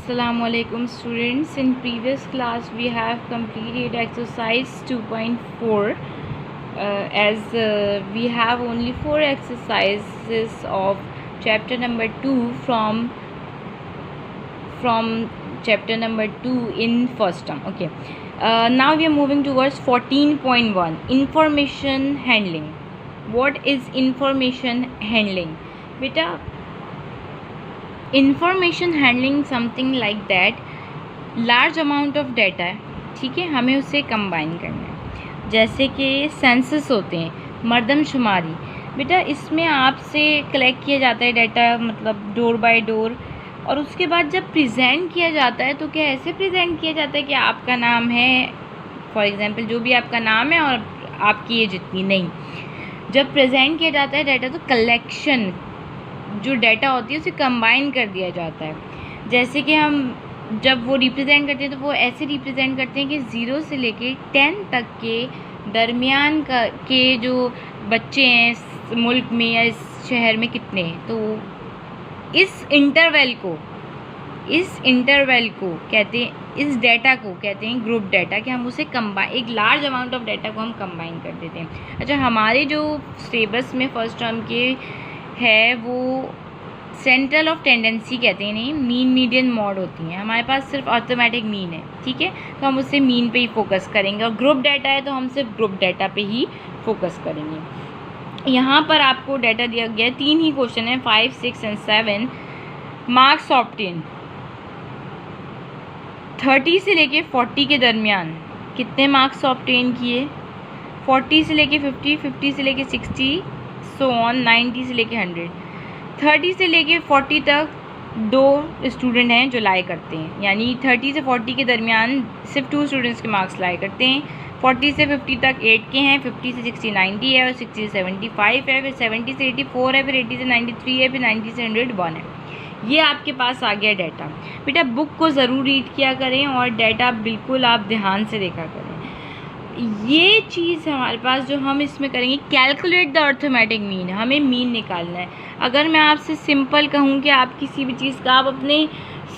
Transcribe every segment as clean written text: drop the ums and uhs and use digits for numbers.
Assalamualaikum students. In previous class we have completed exercise 2.4 as we have only 4 exercises of chapter number 2 from chapter number 2 in first term. Okay, now we are moving towards 14.1 information handling. What is information handling? Beta, information handling something like that large amount of data है, ठीक है, हमें उसे combine करना है। जैसे कि census होते हैं, मर्दमशुमारी, बेटा इसमें आपसे कलेक्ट किया जाता है डाटा, मतलब डोर बाय डोर, और उसके बाद जब प्रेजेंट किया जाता है तो क्या ऐसे प्रेजेंट किया जाता है कि आपका नाम है, फॉर एग्जांपल जो भी आपका नाम है और आपकी एज इतनी नहीं। जब प्रेजेंट किया जाता है डाटा तो कलेक्शन जो डाटा होती है उसे कंबाइन कर दिया जाता है। जैसे कि हम जब वो रिप्रेजेंट करते हैं तो वो ऐसे रिप्रेजेंट करते हैं कि 0 से लेके 10 तक के दरमियान के जो बच्चे हैं इस मुल्क में या इस शहर में कितने हैं, तो इस इंटरवल को कहते हैं, इस डाटा को कहते हैं ग्रुप डाटा, कि हम उसे कंबाइन, एक लार्ज अमाउंट ऑफ डाटा को हम कंबाइन कर देते हैं। अच्छा, हमारे जो सिलेबस में फर्स्ट टर्म के है वो सेंट्रल ऑफ टेंडेंसी कहते हैं, नहीं मीन मीडियन मॉड होती हैं, हमारे पास सिर्फ अर्थमेटिक मीन है, ठीक है, तो हम उससे मीन पे ही फोकस करेंगे, और ग्रुप डाटा है तो हम सिर्फ ग्रुप डाटा पे ही फोकस करेंगे। यहाँ पर आपको डाटा दिया गया है, 3 ही क्वेश्चन है, 5, 6 एंड 7। मार्क्स ऑब्टेन 30 से लेके 40 के दरमियान कितने मार्क्स ऑब्टेन किए, 40 से लेके 50, 50 से लेके 60, सो ऑन, 90 से लेके 100। 30 से लेके 40 तक 2 स्टूडेंट हैं जो लाई करते हैं, यानी 30 से 40 के दरमियान सिर्फ 2 स्टूडेंट्स के मार्क्स लाई करते हैं। 40 से 50 तक 8 के हैं, 50 से 60 90 है, और 60 से 75 है, फिर 70 से 84 है, फिर 80 से 93 है, फिर 90 से 101 है। ये आपके पास आ गया डाटा। बेटा बुक को ज़रूर रीड किया करें और डाटा बिल्कुल आप ध्यान से देखा करें। ये चीज़ हमारे पास जो हम इसमें करेंगे, कैलकुलेट द अर्थमेटिक मीन, हमें मीन निकालना है। अगर मैं आपसे सिंपल कहूँ कि आप किसी भी चीज़ का, आप अपने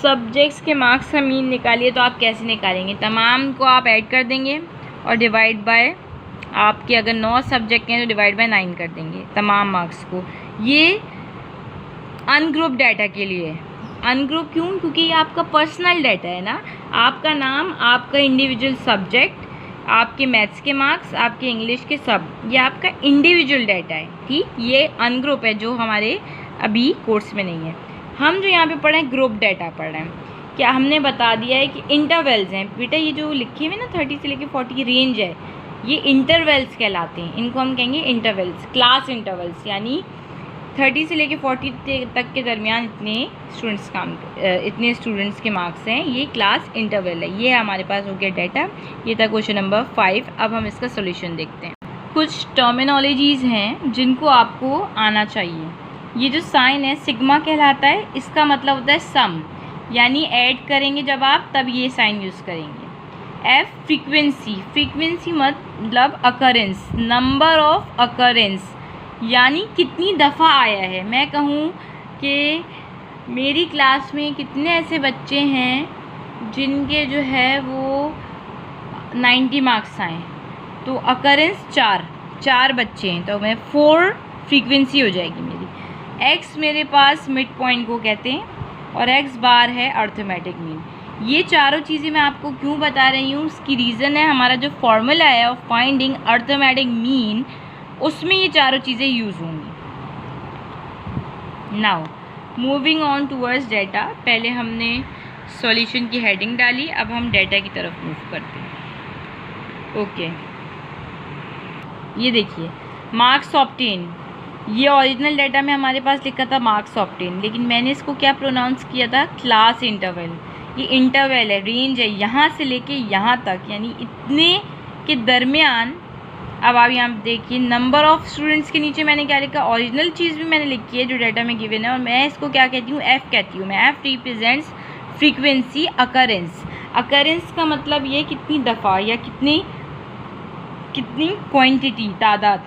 सब्जेक्ट्स के मार्क्स का मीन निकालिए, तो आप कैसे निकालेंगे? तमाम को आप ऐड कर देंगे और डिवाइड बाय, आपके अगर 9 सब्जेक्ट हैं तो डिवाइड बाय 9 कर देंगे तमाम मार्क्स को। ये अनग्रुप डाटा के लिए। अनग्रुप क्यों? क्योंकि ये आपका पर्सनल डाटा है ना, आपका नाम, आपका इंडिविजुअल सब्जेक्ट, आपके मैथ्स के मार्क्स, आपके इंग्लिश के सब, ये आपका इंडिविजुअल डाटा है, ठीक। ये अनग्रुप है जो हमारे अभी कोर्स में नहीं है। हम जो यहाँ पे पढ़ रहे हैं ग्रुप डाटा पढ़ रहे हैं। क्या हमने बता दिया है कि इंटरवल्स हैं, बेटा ये जो लिखे हुए ना 30 से लेके 40 की रेंज है, ये इंटरवल्स कहलाते हैं, इनको हम कहेंगे इंटरवल्स, क्लास इंटरवल्स, यानी 30 से लेके 40 तक के दरमियान इतने स्टूडेंट्स के मार्क्स हैं, ये क्लास इंटरवल है। ये हमारे पास हो गया डाटा। ये था क्वेश्चन नंबर 5। अब हम इसका सोल्यूशन देखते हैं। कुछ टर्मिनोलॉजीज़ हैं जिनको आपको आना चाहिए। ये जो साइन है सिग्मा कहलाता है, इसका मतलब होता है सम, यानी ऐड करेंगे जब आप, तब ये साइन यूज़ करेंगे। एफ फ्रीक्वेंसी मतलब अकरेंस, नंबर ऑफ अकरेंस, यानी कितनी दफ़ा आया है। मैं कहूँ कि मेरी क्लास में कितने ऐसे बच्चे हैं जिनके जो है वो 90 मार्क्स आए, तो अकरेंस 4 बच्चे हैं, तो मैं 4 फ्रीक्वेंसी हो जाएगी मेरी। एक्स मेरे पास मिड पॉइंट को कहते हैं, और एक्स बार है अर्थमेटिक मीन। ये चारों चीज़ें मैं आपको क्यों बता रही हूँ, उसकी रीज़न है हमारा जो फॉर्मूला है ऑफ फाइंडिंग अर्थमेटिक मीन, उसमें ये चारों चीज़ें यूज़ होंगी। Now moving on towards data. पहले हमने सॉल्यूशन की हेडिंग डाली, अब हम डाटा की तरफ मूव करते हैं। ओके, ये देखिए मार्क्स ऑब्टेन, ये ओरिजिनल डाटा में हमारे पास लिखा था मार्क्स ऑब्टेन, लेकिन मैंने इसको क्या प्रोनाउंस किया था, क्लास इंटरवल। ये इंटरवल है, रेंज है, यहाँ से लेके यहाँ तक, यानी इतने के दरमियान। अब आप यहाँ देखिए नंबर ऑफ़ स्टूडेंट्स के नीचे मैंने क्या लिखा, ओरिजिनल चीज़ भी मैंने लिखी है जो डाटा में गिवन है, और मैं इसको क्या कहती हूँ, एफ़ कहती हूँ मैं। F represents frequency occurrence. Occurrence का मतलब ये कितनी दफ़ा या कितनी क्वांटिटी, तादाद।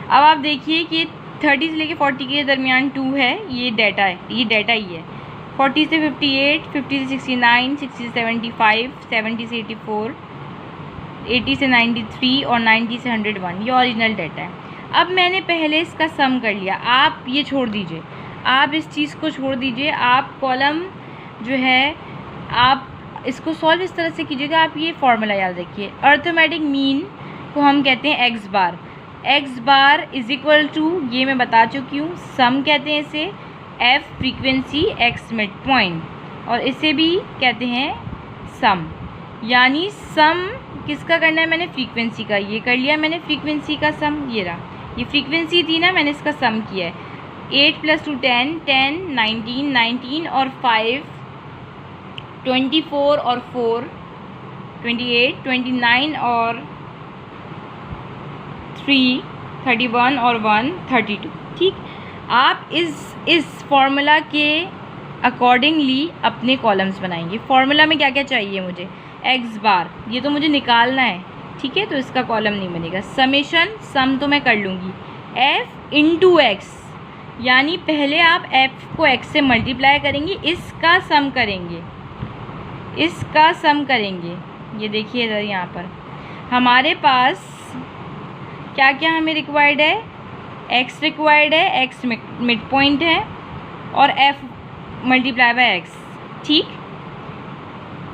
अब आप देखिए कि 30 से लेके 40 के दरमियान 2 है, ये डाटा है, ये डाटा ही है। 40 से 58, 50 से 69, 60 से 75, 70 से 84, 80 से 93 और 90 से 101। ये ओरिजिनल डाटा है। अब मैंने पहले इसका सम कर लिया। आप ये छोड़ दीजिए, आप इस चीज़ को छोड़ दीजिए। आप कॉलम जो है आप इसको सॉल्व इस तरह से कीजिएगा। आप ये फॉर्मूला याद रखिए, अर्थमेटिक मीन को हम कहते हैं X bar. X bar is equal to, ये मैं बता चुकी हूँ, सम कहते हैं इसे, F frequency, X mid point, और इसे भी कहते हैं सम। यानी सम किसका करना है, मैंने फ्रीक्वेंसी का, ये कर लिया मैंने फ्रीक्वेंसी का सम। ये रहा, ये फ्रीक्वेंसी थी ना, मैंने इसका सम किया है। 8 + 2 10, 10 19, 19 और 5 24 और 4 28, 29 और 3 31 और 1 32। ठीक, आप इस फॉर्मूला के अकॉर्डिंगली अपने कॉलम्स बनाएंगे। फॉर्मूला में क्या क्या चाहिए मुझे, एक्स बार, ये तो मुझे निकालना है, ठीक है, तो इसका कॉलम नहीं बनेगा। समेशन, सम तो मैं कर लूँगी, एफ इंटू एक्स, यानी पहले आप एफ को एक्स से मल्टीप्लाई करेंगे, इसका सम करेंगे, इसका सम करेंगे। ये देखिए इधर यहाँ पर हमारे पास क्या क्या हमें रिक्वायर्ड है, एक्स रिक्वायर्ड है, एक्स मिड पॉइंट है, और एफ मल्टीप्लाई बाय एक्स। ठीक,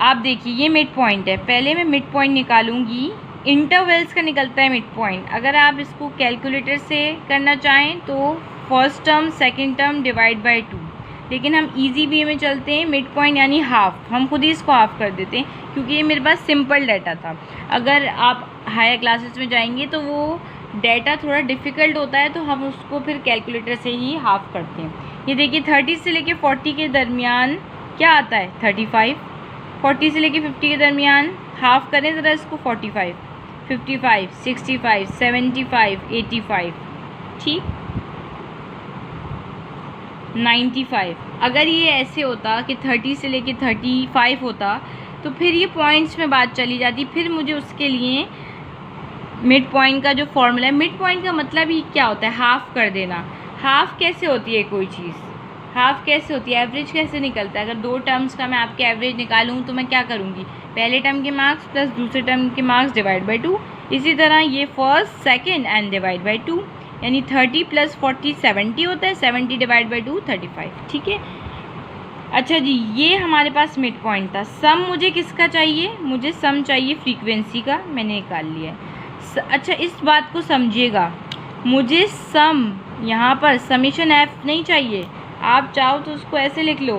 आप देखिए ये मिड पॉइंट है, पहले मैं मिड पॉइंट निकालूंगी। इंटरवल्स का निकलता है मिड पॉइंट। अगर आप इसको कैलकुलेटर से करना चाहें तो first term second term divide by 2, लेकिन हम इजी वे में चलते हैं। मिड पॉइंट यानी हाफ, हम खुद ही इसको हाफ कर देते हैं क्योंकि ये मेरे पास सिंपल डाटा था। अगर आप हायर क्लासेस में जाएंगे तो वो डाटा थोड़ा डिफ़िकल्ट होता है, तो हम उसको फिर कैलकुलेटर से ही हाफ करते हैं। ये देखिए 30 से लेके 40 के दरमियान क्या आता है, 35। 40 से लेके 50 के दरमियान हाफ करें ज़रा इसको, 45, 55, 65, 75, 85, ठीक, 95। अगर ये ऐसे होता कि 30 से लेके 35 होता तो फिर ये पॉइंट्स में बात चली जाती। फिर मुझे उसके लिए मिड पॉइंट का जो फॉर्मूला है, मिड पॉइंट का मतलब ही क्या होता है, हाफ़ कर देना। हाफ़ कैसे होती है कोई चीज़, हाफ़ कैसे होती है, एवरेज कैसे निकलता है। अगर दो टर्म्स का मैं आपके एवरेज निकालूँ तो मैं क्या करूँगी, पहले टर्म के मार्क्स प्लस दूसरे टर्म के मार्क्स डिवाइड बाई 2। इसी तरह ये first second and divide by 2, यानी 30 + 40 70 होता है, 70 डिवाइड बाई 2 35। ठीक है, अच्छा जी, ये हमारे पास मिड पॉइंट था। सम मुझे किसका चाहिए, मुझे सम चाहिए फ्रीक्वेंसी का, मैंने निकाल लिया है। अच्छा, इस बात को समझिएगा, मुझे सम यहाँ पर समीशन एफ नहीं चाहिए। आप चाहो तो उसको ऐसे लिख लो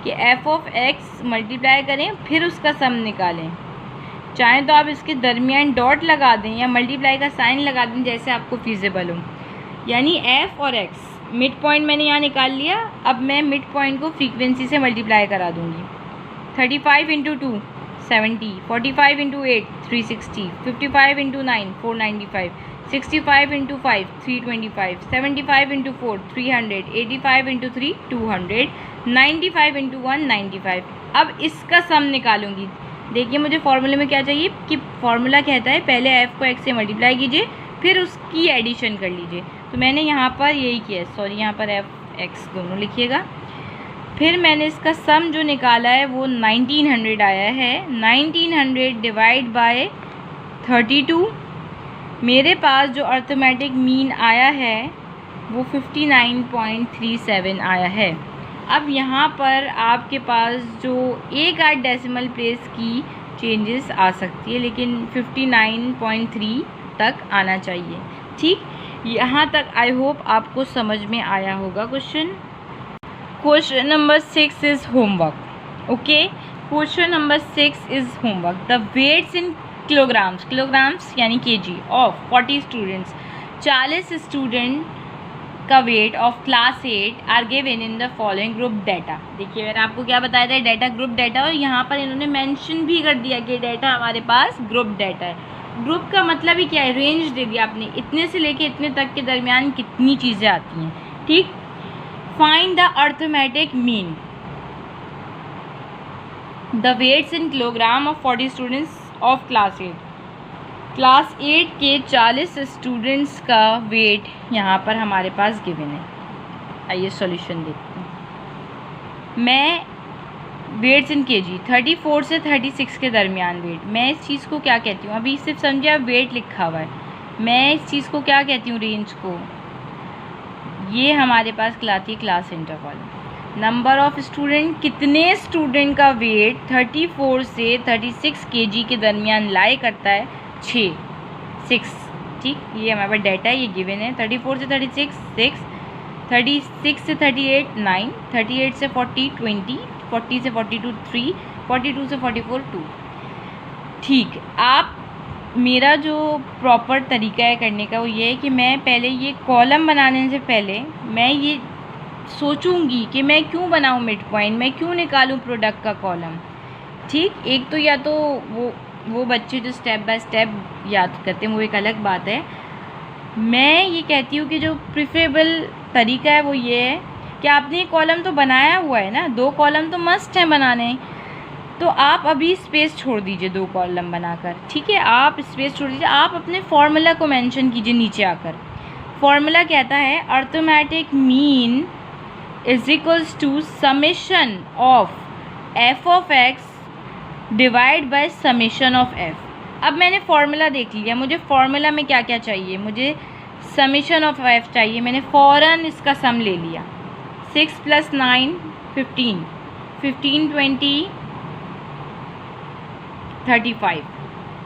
कि एफ ऑफ एक्स मल्टीप्लाई करें फिर उसका सम निकालें। चाहें तो आप इसके दरमियान डॉट लगा दें या मल्टीप्लाई का साइन लगा दें, जैसे आपको फीजिबल हो। यानी एफ और एक्स, मिड पॉइंट मैंने यहाँ निकाल लिया। अब मैं मिड पॉइंट को फ्रीक्वेंसी से मल्टीप्लाई करा दूँगी। 35 × 2 70, 45 × 8 360, 55 × 9 495, 65 × 5 325, 75 × 4 300, 85 × 3 200, 95 × 1 95। अब इसका सम निकालूंगी। देखिए मुझे फॉर्मूले में क्या चाहिए कि फॉर्मूला कहता है पहले एफ़ को एक्स से मल्टीप्लाई कीजिए फिर उसकी एडिशन कर लीजिए। तो मैंने यहाँ पर यही किया, सॉरी यहाँ पर एफ एक्स दोनों लिखिएगा। फिर मैंने इसका सम जो निकाला है वो 1900 आया है। 1900 डिवाइड बाय 32, मेरे पास जो अर्थमेटिक मीन आया है वो 59.37 आया है। अब यहाँ पर आपके पास जो एक आध डेसिमल प्लेस की चेंजेस आ सकती है, लेकिन 59.3 तक आना चाहिए। ठीक, यहाँ तक आई होप आपको समझ में आया होगा। Question number 6 is homework. Okay, question number 6 is homework. The weights in kilograms, kilograms यानी केजी, ऑफ 40 स्टूडेंट्स, 40 स्टूडेंट का weight of class 8 are given in the following group data. देखिए मैंने आपको क्या बताया था, डाटा ग्रुप डाटा, और यहाँ पर इन्होंने मेंशन भी कर दिया कि डाटा हमारे पास ग्रुप डाटा है। ग्रुप का मतलब ही क्या है, रेंज दे दिया आपने, इतने से लेके इतने तक के दरमियान कितनी चीज़ें आती हैं। ठीक, find the arithmetic mean. The weights in kilogram of 40 students of class 8, class 8 के 40 स्टूडेंट्स का वेट यहाँ पर हमारे पास गिवन है। आइए सॉल्यूशन देखते हैं। मैं वेट्स इन केजी 34 से 36 के दरमियान वेट, मैं इस चीज़ को क्या कहती हूँ? अभी सिर्फ समझे आप, वेट लिखा हुआ है, मैं इस चीज़ को क्या कहती हूँ? रेंज को। ये हमारे पास कहलाती है class interval. Number of student, कितने स्टूडेंट का वेट 34 से 36 केजी के दरमियान लाई करता है? 6। ठीक, ये हमारे पास डाटा है, ये गिवन है। 34 से 36 6, 36 से 38 9, 38 से 40 20, 40 से 42 3, 42 से 44 2। ठीक, आप मेरा जो प्रॉपर तरीका है करने का वो ये है कि मैं पहले ये कॉलम बनाने से पहले मैं ये सोचूंगी कि मैं क्यों बनाऊं मिड पॉइंट, मैं क्यों निकालूं प्रोडक्ट का कॉलम। ठीक, एक तो या तो वो बच्चे जो स्टेप बाय स्टेप याद करते हैं वो एक अलग बात है। मैं ये कहती हूँ कि जो प्रिफरेबल तरीका है वो ये है कि आपने कॉलम तो बनाया हुआ है ना, 2 कॉलम तो मस्ट है बनाने, तो आप अभी स्पेस छोड़ दीजिए 2 कॉलम बनाकर। ठीक है, आप स्पेस छोड़ दीजिए, आप अपने फॉर्मूला को मेंशन कीजिए नीचे आकर। फॉर्मूला कहता है arithmetic mean is equals to summation of F of X divide by summation of F. अब मैंने फार्मूला देख लिया, मुझे फार्मूला में क्या क्या चाहिए, मुझे समेशन ऑफ एफ चाहिए, मैंने फ़ौरन इसका सम ले लिया। 6 + 9 15, 15 20 35,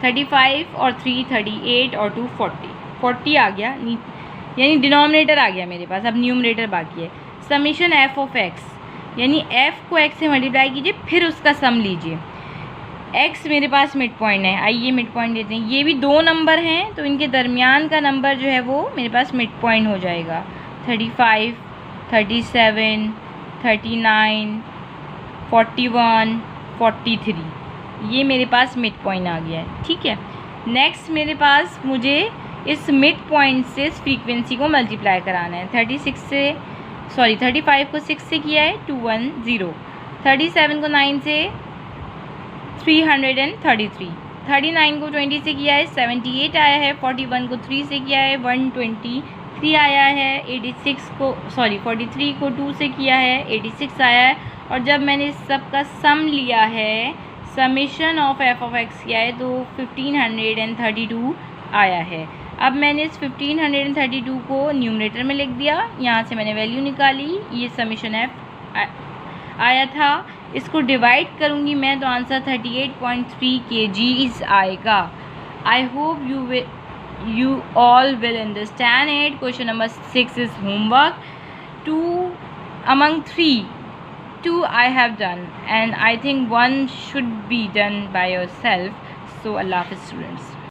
35 और 3 38 और 2 40, 40 आ गया, यानी डिनोमिनेटर आ गया मेरे पास, अब न्यूमरेटर बाकी है। समेशन एफ ऑफ एक्स, यानी एफ़ को एक्स से मल्टीप्लाई कीजिए फिर उसका सम लीजिए। एक्स मेरे पास मिड पॉइंट है, आइए मिड पॉइंट लेते हैं। ये भी 2 नंबर हैं तो इनके दरमियान का नंबर जो है वो मेरे पास मिड पॉइंट हो जाएगा। 35 37 39 41 43, ये मेरे पास मिड पॉइंट आ गया है। ठीक है, नेक्स्ट मेरे पास मुझे इस मिड पॉइंट से इस फ्रीक्वेंसी को मल्टीप्लाई कराना है। 35 को 6 से किया है 210, 37 को 9 से 333, 39 को 20 से किया है 78 आया है, 41 को 3 से किया है 123 आया है, 43 को 2 से किया है 86 आया है, और जब मैंने इस सब का सम लिया है, summation of F of x किया है, तो 1532 आया है। अब मैंने इस 1532 को न्यूमरेटर में लिख दिया, यहाँ से मैंने वैल्यू निकाली, ये समेशन एफ आया था, इसको डिवाइड करूँगी मैं तो आंसर 38.3 kgs आएगा। I hope you all will understand it. Question number 6 is homework. 2 among 3, 2 I have done, and I think 1 should be done by yourself. So Allah Hafiz students.